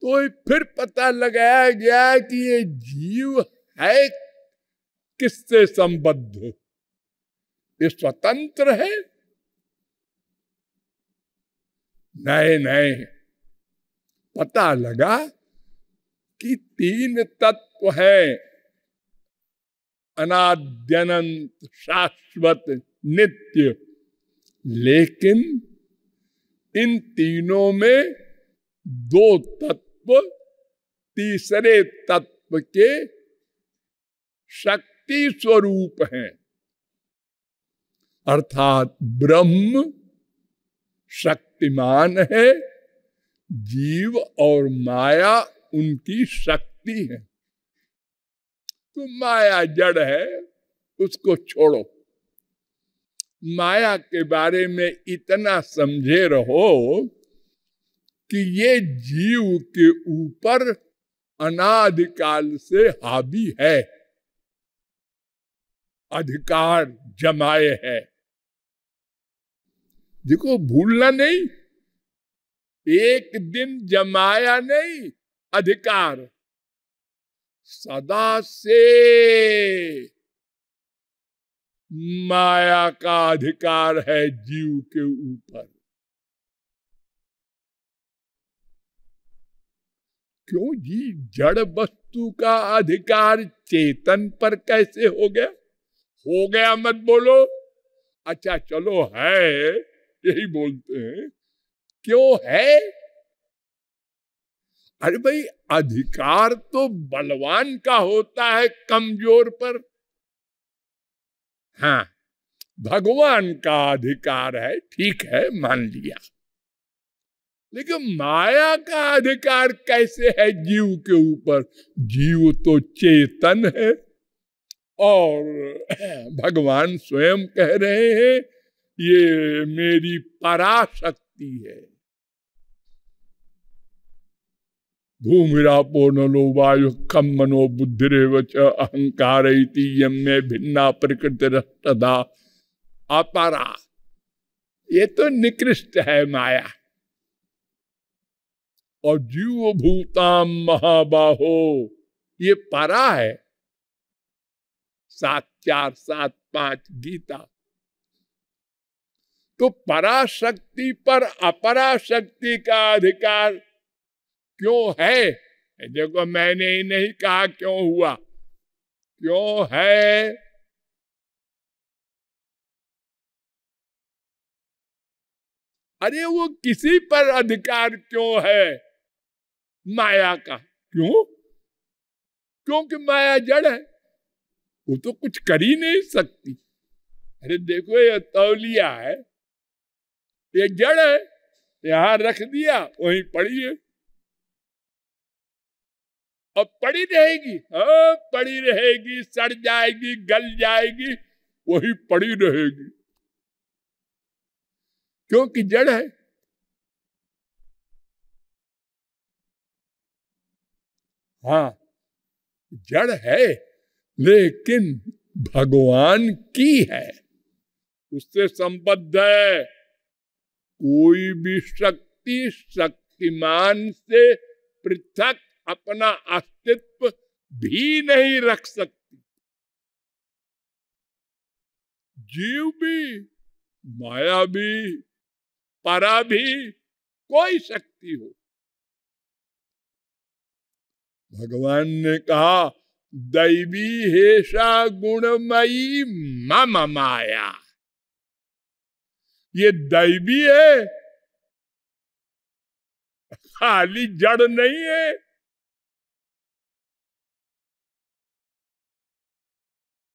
तो फिर पता लगाया गया कि ये जीव है किससे संबद्ध, ये स्वतंत्र है? नहीं नहीं, पता लगा कि तीन तत्व है, अनाद्यनंत, शाश्वत, नित्य। लेकिन इन तीनों में दो तत्व तीसरे तत्व के शक्ति स्वरूप हैं, अर्थात ब्रह्म शक्तिमान है, जीव और माया उनकी शक्ति है। तो माया जड़ है, उसको छोड़ो। माया के बारे में इतना समझे रहो कि ये जीव के ऊपर अनादिकाल से हावी है, अधिकार जमाए है। देखो, भूलना नहीं, एक दिन जमाया नहीं अधिकार, सदा से माया का अधिकार है जीव के ऊपर। क्यों जी? जड़ वस्तु का अधिकार चेतन पर कैसे हो गया? हो गया मत बोलो, अच्छा चलो है, यही बोलते हैं। क्यों है? अरे भाई, अधिकार तो बलवान का होता है कमजोर पर। हाँ, भगवान का अधिकार है, ठीक है, मान लिया। लेकिन माया का अधिकार कैसे है जीव के ऊपर? जीव तो चेतन है, और भगवान स्वयं कह रहे हैं ये मेरी पराशक्ति है। भूमिरापो नलो वायु खम मनो बुद्धिरेव च अहंकार इति यम्मे भिन्ना प्रकृतिरस्तदा अपरा। ये तो निकृष्ट है माया। और जीव भूताम महाबाहो, ये परा है। 7:4, 7:5 गीता। तो पराशक्ति पर अपराशक्ति का अधिकार क्यों है? देखो, मैंने ही नहीं कहा क्यों हुआ, क्यों है? अरे वो किसी पर अधिकार क्यों है माया का? क्यों? क्योंकि माया जड़ है, वो तो कुछ कर ही नहीं सकती। अरे देखो, ये तौलिया है, ये जड़ है, यहां रख दिया, वहीं पड़ी है, अब पड़ी रहेगी। हाँ, पड़ी रहेगी, सड़ जाएगी, गल जाएगी, वही पड़ी रहेगी, क्योंकि जड़ है। हाँ, जड़ है, लेकिन भगवान की है, उससे संबद्ध है। कोई भी शक्ति शक्तिमान से पृथक अपना अस्तित्व भी नहीं रख सकती। जीव भी, माया भी, परा भी, कोई शक्ति हो। भगवान ने कहा दैवी हेषा गुणमयी मम माया। ये दैवी है, खाली जड़ नहीं है।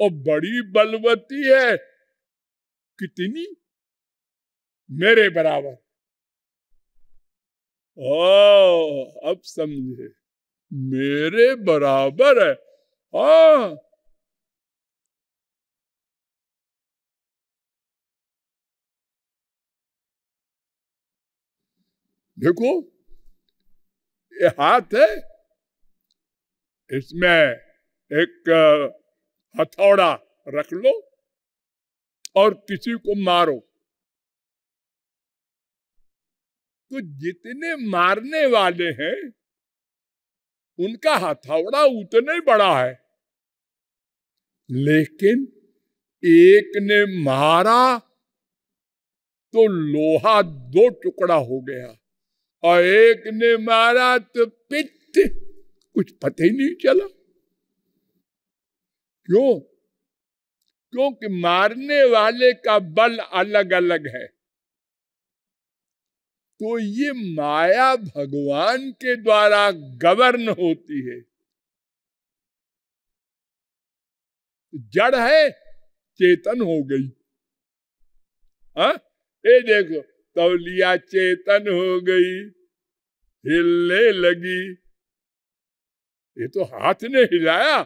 और बड़ी बलवती है, कितनी? मेरे बराबर। ओ, अब समझे, मेरे बराबर है। हाँ, देखो, ये हाथ है, इसमें एक हथौड़ा रख लो और किसी को मारो, तो जितने मारने वाले हैं उनका हथौड़ा उतना ही बड़ा है, लेकिन एक ने मारा तो लोहा दो टुकड़ा हो गया, और एक ने मारा तो पित्त, कुछ पता ही नहीं चला। क्यों? क्योंकि मारने वाले का बल अलग अलग है। तो ये माया भगवान के द्वारा गवर्न होती है। जड़ है, चेतन हो गई। हाँ, ये देखो तौलिया चेतन हो गई, हिलने लगी। ये तो हाथ ने हिलाया।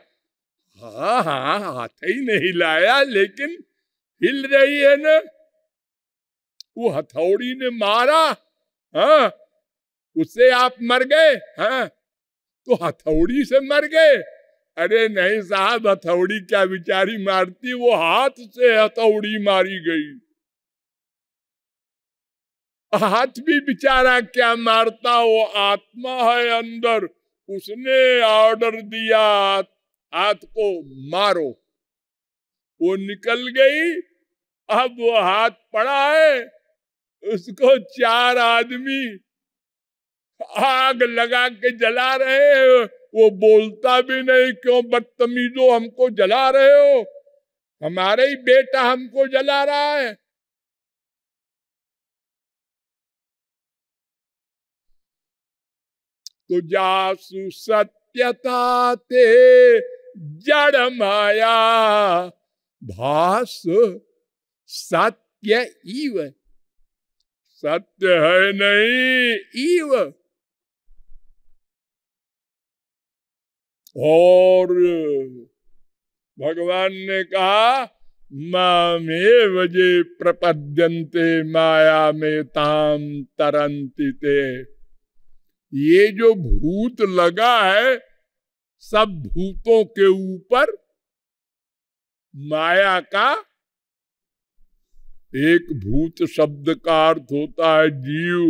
हाँ हाँ, हाथ ही ने हिलाया, लेकिन हिल रही है ना। वो हथौड़ी ने मारा, हाँ, उससे आप मर गए, हाँ, तो हथौड़ी से मर गए। अरे नहीं साहब, हथौड़ी क्या बेचारी मारती, वो हाथ से हथौड़ी मारी गई। हाथ भी बेचारा क्या मारता, वो आत्मा है अंदर, उसने ऑर्डर दिया हाथ को मारो, वो निकल गई। अब वो हाथ पड़ा है, उसको चार आदमी आग लगा के जला रहे हैं। वो बोलता भी नहीं, क्यों बदतमीजो हमको जला रहे हो, हमारे ही बेटा हमको जला रहा है। तो जासु सत्यता ते जड़ माया, भास सत्य इव, सत्य है नहीं इव। और भगवान ने कहा मामेव जे प्रपद्यन्ते माया में ताम तरंति ते। ये जो भूत लगा है, सब भूतों के ऊपर माया का, एक भूत शब्द का अर्थ होता है जीव।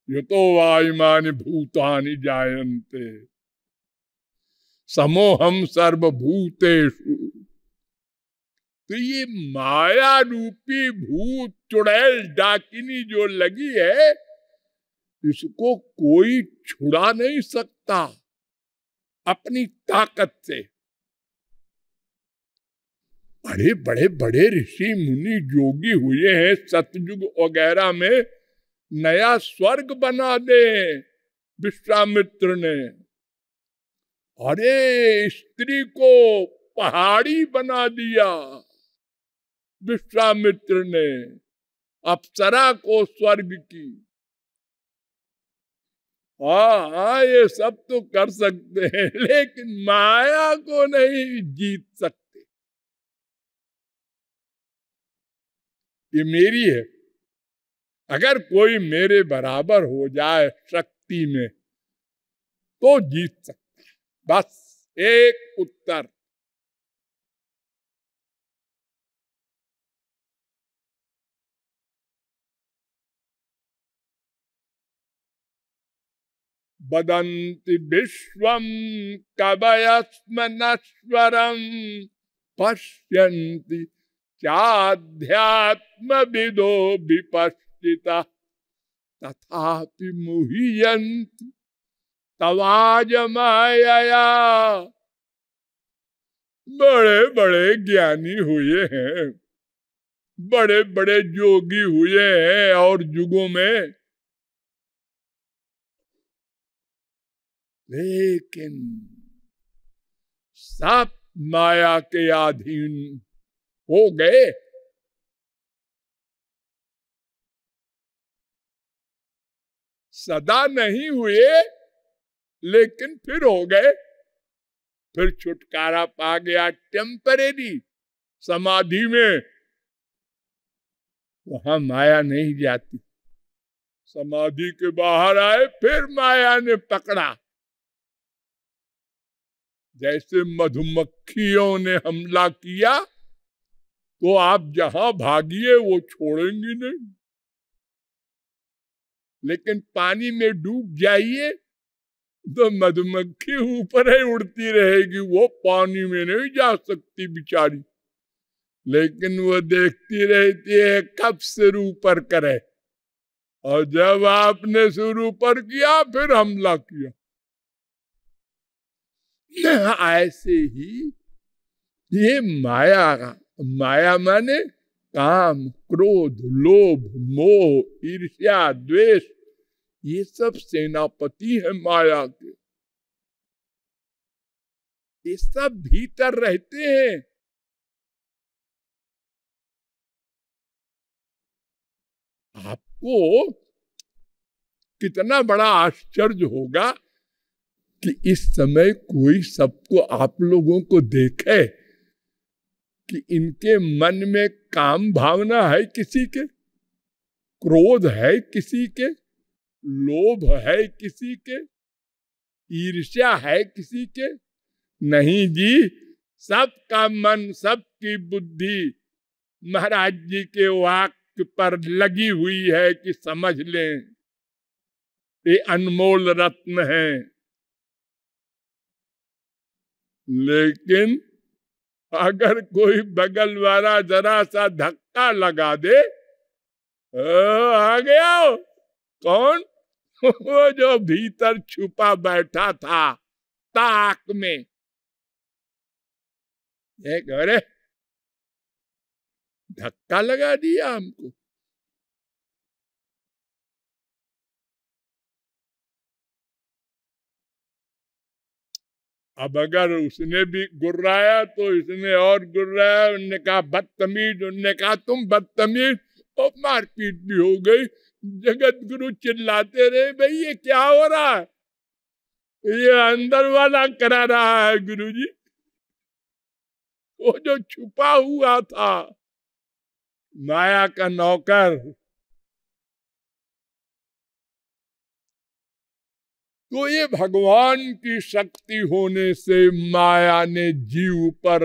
ये तो वायुमानि भूतानि जायन्ते समोहम सर्वभूतेषु। तो ये माया रूपी भूत चुड़ैल डाकिनी जो लगी है, इसको कोई छुड़ा नहीं सकता अपनी ताकत से। बड़े बड़े बड़े ऋषि मुनि योगी हुए हैं सतयुग वगैरह में, नया स्वर्ग बना दे विश्वामित्र ने। अरे स्त्री को पहाड़ी बना दिया विश्वामित्र ने, अप्सरा को स्वर्ग की। हाँ, ये सब तो कर सकते हैं, लेकिन माया को नहीं जीत सकते। ये मेरी है। अगर कोई मेरे बराबर हो जाए शक्ति में तो जीत सकता है। बस एक उत्तर। वदन्ति विश्वम कवयस्म नश्वरम पश्यन्ति चाध्यात्म विदो विपश्चिता तथापि मुह्यन्ति तवाज माया। बड़े बड़े ज्ञानी हुए हैं, बड़े बड़े योगी हुए हैं और युगों में, लेकिन सब माया के अधीन हो गए। सदा नहीं हुए, लेकिन फिर हो गए। फिर छुटकारा पा गया टेम्परेरी समाधि में। वहां माया नहीं जाती। समाधि के बाहर आए, फिर माया ने पकड़ा। जैसे मधुमक्खियों ने हमला किया, तो आप जहां भागिए वो छोड़ेंगी नहीं, लेकिन पानी में डूब जाइए तो मधुमक्खी ऊपर ही उड़ती रहेगी, वो पानी में नहीं जा सकती बेचारी, लेकिन वो देखती रहती है कब सिर ऊपर करे, और जब आपने सिर ऊपर किया फिर हमला किया। ऐसे ही ये माया माने काम, क्रोध, लोभ, मोह, ईर्ष्या, द्वेष, ये सब सेनापति है माया के। ये सब भीतर रहते हैं। आपको कितना बड़ा आश्चर्य होगा कि इस समय कोई सबको, आप लोगों को देखे कि इनके मन में काम भावना है किसी के, क्रोध है किसी के, लोभ है किसी के, ईर्ष्या है किसी के? नहीं जी, सबका मन, सबकी बुद्धि महाराज जी के वाक्य पर लगी हुई है कि समझ लें ये अनमोल रत्न है। लेकिन अगर कोई बगल वाला जरा सा धक्का लगा दे, आ गया कौन? वो जो भीतर छुपा बैठा था ताक में, अरे धक्का लगा दिया हमको। अब अगर उसने भी गुर्राया तो इसने और गुर्राया, उनने कहा बदतमीज, उनने कहा तुम बदतमीज, और मारपीट भी हो गई। जगत गुरु चिल्लाते रहे, भाई ये क्या हो रहा है? ये अंदर वाला करा रहा है गुरुजी, वो जो छुपा हुआ था माया का नौकर। तो ये भगवान की शक्ति होने से माया ने जीव पर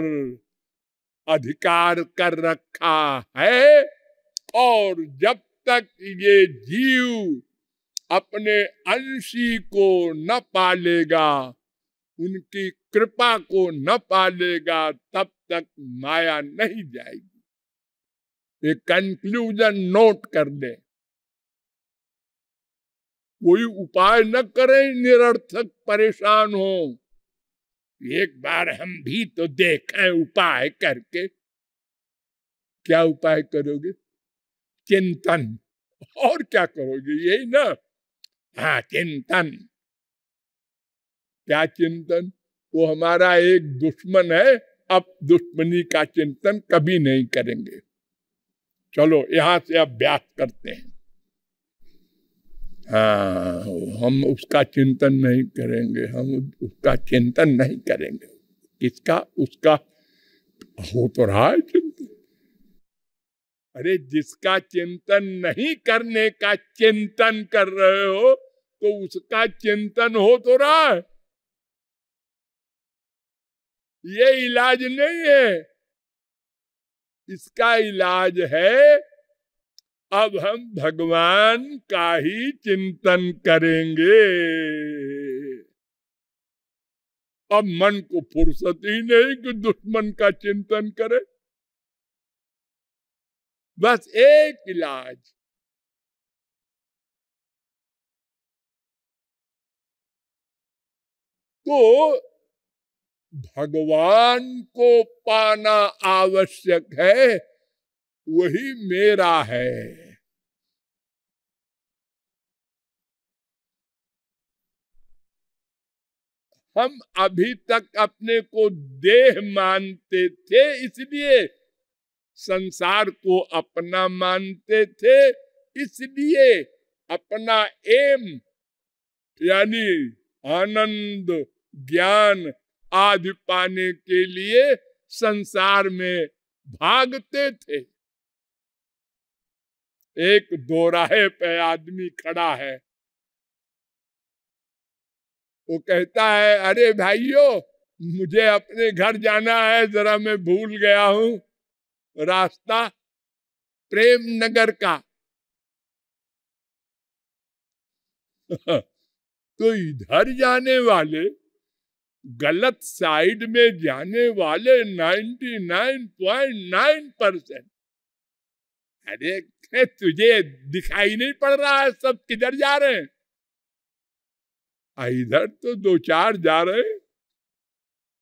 अधिकार कर रखा है, और जब तक ये जीव अपने अंशी को न पालेगा, उनकी कृपा को न पालेगा, तब तक माया नहीं जाएगी। ये कंक्लूजन नोट कर दे। कोई उपाय न करें निरर्थक परेशान हो। एक बार हम भी तो देखें उपाय करके। क्या उपाय करोगे? चिंतन। और क्या करोगे? यही ना। हाँ, चिंतन। क्या चिंतन? वो हमारा एक दुश्मन है, अब दुश्मनी का चिंतन कभी नहीं करेंगे। चलो यहां से अभ्यास करते हैं। हाँ, हम उसका चिंतन नहीं करेंगे, हम उसका चिंतन नहीं करेंगे। किसका? उसका हो तो रहा है चिंतन। अरे जिसका चिंतन नहीं करने का चिंतन कर रहे हो, तो उसका चिंतन हो तो रहा है। ये इलाज नहीं है। इसका इलाज है अब हम भगवान का ही चिंतन करेंगे। अब मन को फुर्सत ही नहीं कि दुश्मन का चिंतन करे। बस एक इलाज, तो भगवान को पाना आवश्यक है, वही मेरा है। हम अभी तक अपने को देह मानते थे, इसलिए संसार को अपना मानते थे, इसलिए अपना एम यानी आनंद, ज्ञान आदि पाने के लिए संसार में भागते थे। एक दोराहे पे आदमी खड़ा है, वो कहता है, अरे भाइयों मुझे अपने घर जाना है, जरा मैं भूल गया हूं रास्ता प्रेम नगर का। तो इधर जाने वाले, गलत साइड में जाने वाले 99.9%, अरे तुझे दिखाई नहीं पड़ रहा है सब किधर जा रहे हैं? इधर तो 2-4 जा रहे हैं।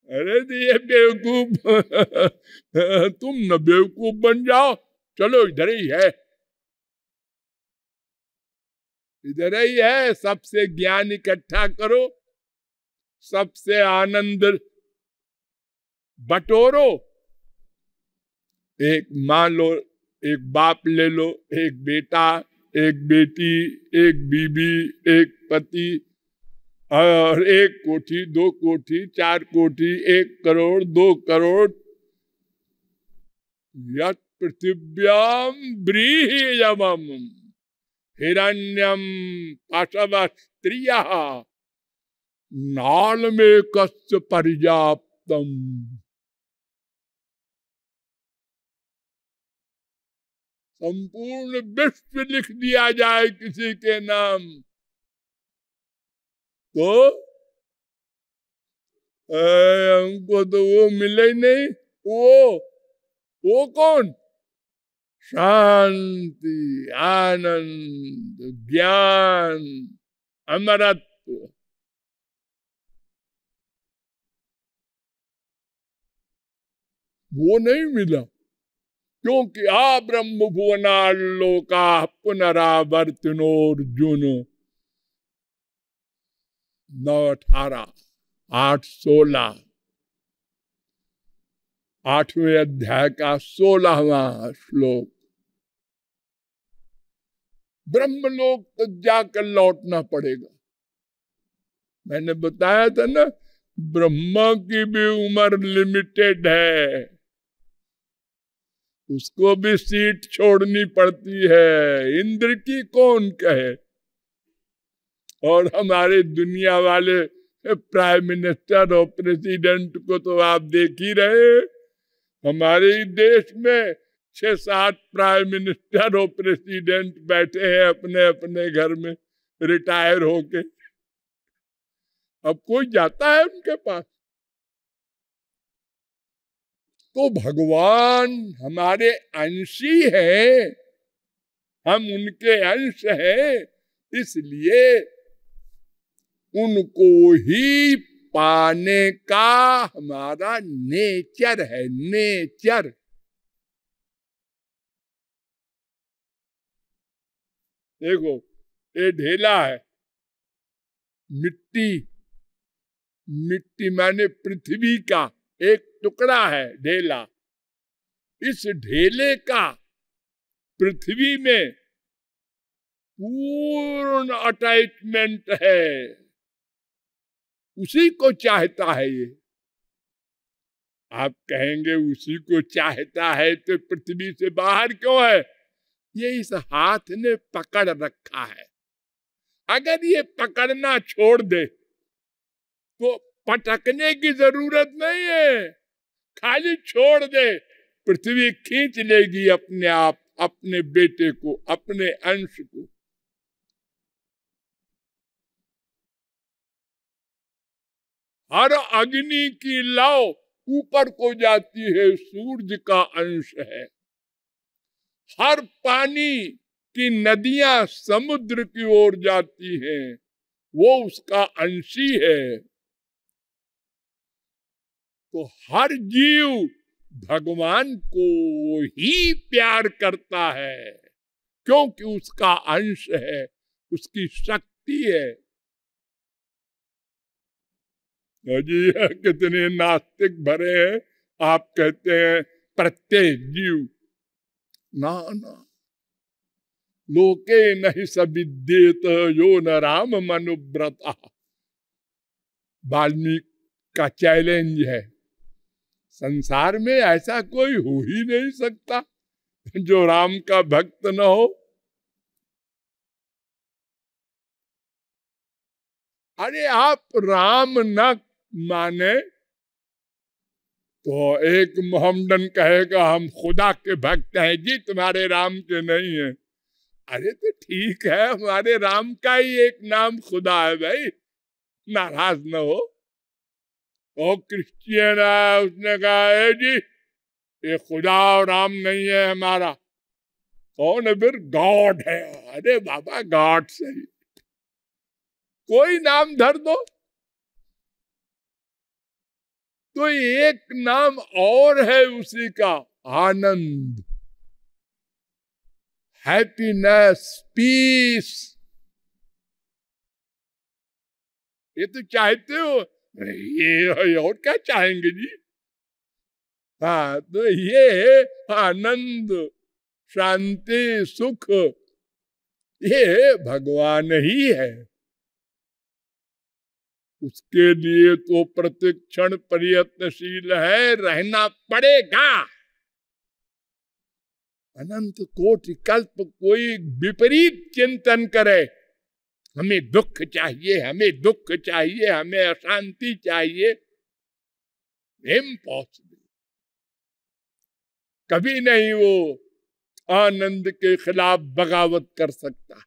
अरे तो ये बेवकूफ तुम न बेवकूफ बन जाओ, चलो इधर ही है, इधर ही है, सबसे ज्ञान इकट्ठा करो, सबसे आनंद बटोरो। एक माँ लो, एक बाप ले लो, एक बेटा, एक बेटी, एक बीबी, एक पति, और 1 कोठी, 2 कोठी, 4 कोठी, 1 करोड़, 2 करोड़, यत् पृथिव्याम व्रीह्यमं हिरण्यम पाशवस्त्रियः नालमेकस्य पर्याप्तम। संपूर्ण विश्व लिख दिया जाए किसी के नाम तो हमको तो वो मिले ही नहीं। वो कौन? शांति, आनंद, ज्ञान, अमरत्व। वो नहीं मिला, क्योंकि आ ब्रह्म भुवनालोका पुनरावर्तिनोर्जुन 9:18, 8:16, 8वें अध्याय का 16वां श्लोक। ब्रह्मलोक तक जाकर लौटना पड़ेगा। मैंने बताया था ना, ब्रह्मा की भी उम्र लिमिटेड है, उसको भी सीट छोड़नी पड़ती है, इंद्र की कौन कहे। और हमारे दुनिया वाले प्राइम मिनिस्टर और प्रेसिडेंट को तो आप देख ही रहे। हमारे देश में 6-7 प्राइम मिनिस्टर और प्रेसिडेंट बैठे हैं अपने अपने घर में रिटायर होके। अब कोई जाता है उनके पास? तो भगवान हमारे अंशी है, हम उनके अंश हैं, इसलिए उनको ही पाने का हमारा नेचर है, नेचर। देखो ये ढेला है, मिट्टी, मिट्टी माने पृथ्वी का एक टुकड़ा है ढेला। इस ढेले का पृथ्वी में पूर्ण अटैचमेंट है, उसी को चाहता है ये। आप कहेंगे उसी को चाहता है तो पृथ्वी से बाहर क्यों है? ये इस हाथ ने पकड़ रखा है। अगर ये पकड़ना छोड़ दे तो पटकने की जरूरत नहीं है, खाली छोड़ दे, पृथ्वी खींच लेगी अपने आप अपने बेटे को, अपने अंश को। हर अग्नि की लौ ऊपर को जाती है, सूरज का अंश है। हर पानी की नदियां समुद्र की ओर जाती हैं, वो उसका अंशी है। तो हर जीव भगवान को ही प्यार करता है, क्योंकि उसका अंश है, उसकी शक्ति है। जी कितने नास्तिक भरे हैं। आप कहते हैं प्रत्येक जीव, ना ना, लोके नहीं सविद्येत यो न राम मनुव्रता। वाल्मीकि का चैलेंज है, संसार में ऐसा कोई हो ही नहीं सकता जो राम का भक्त न हो। अरे आप राम न माने तो एक मोहम्मदन कहेगा हम खुदा के भक्त हैं जी, तुम्हारे राम के नहीं है। अरे तो ठीक है, हमारे राम का ही एक नाम खुदा है भाई, नाराज न हो। वो क्रिश्चियन है, उसने कहा है जी ये खुदा और राम नहीं है हमारा, कौन है फिर? गॉड है। अरे बाबा गॉड सही, कोई नाम धर दो। तो एक नाम और है उसी का, आनंद, हैप्पीनेस, पीस। ये तो चाहते हो, ये और क्या चाहेंगे जी? हाँ, तो ये आनंद, शांति, सुख, ये भगवान ही है। उसके लिए तो प्रतिक्षण प्रयत्नशील है, रहना पड़ेगा। अनंत कोटि कल्प कोई विपरीत चिंतन करे, हमें दुख चाहिए, हमें दुख चाहिए, हमें अशांति चाहिए, इम्पॉसिबल। कभी नहीं वो आनंद के खिलाफ बगावत कर सकता।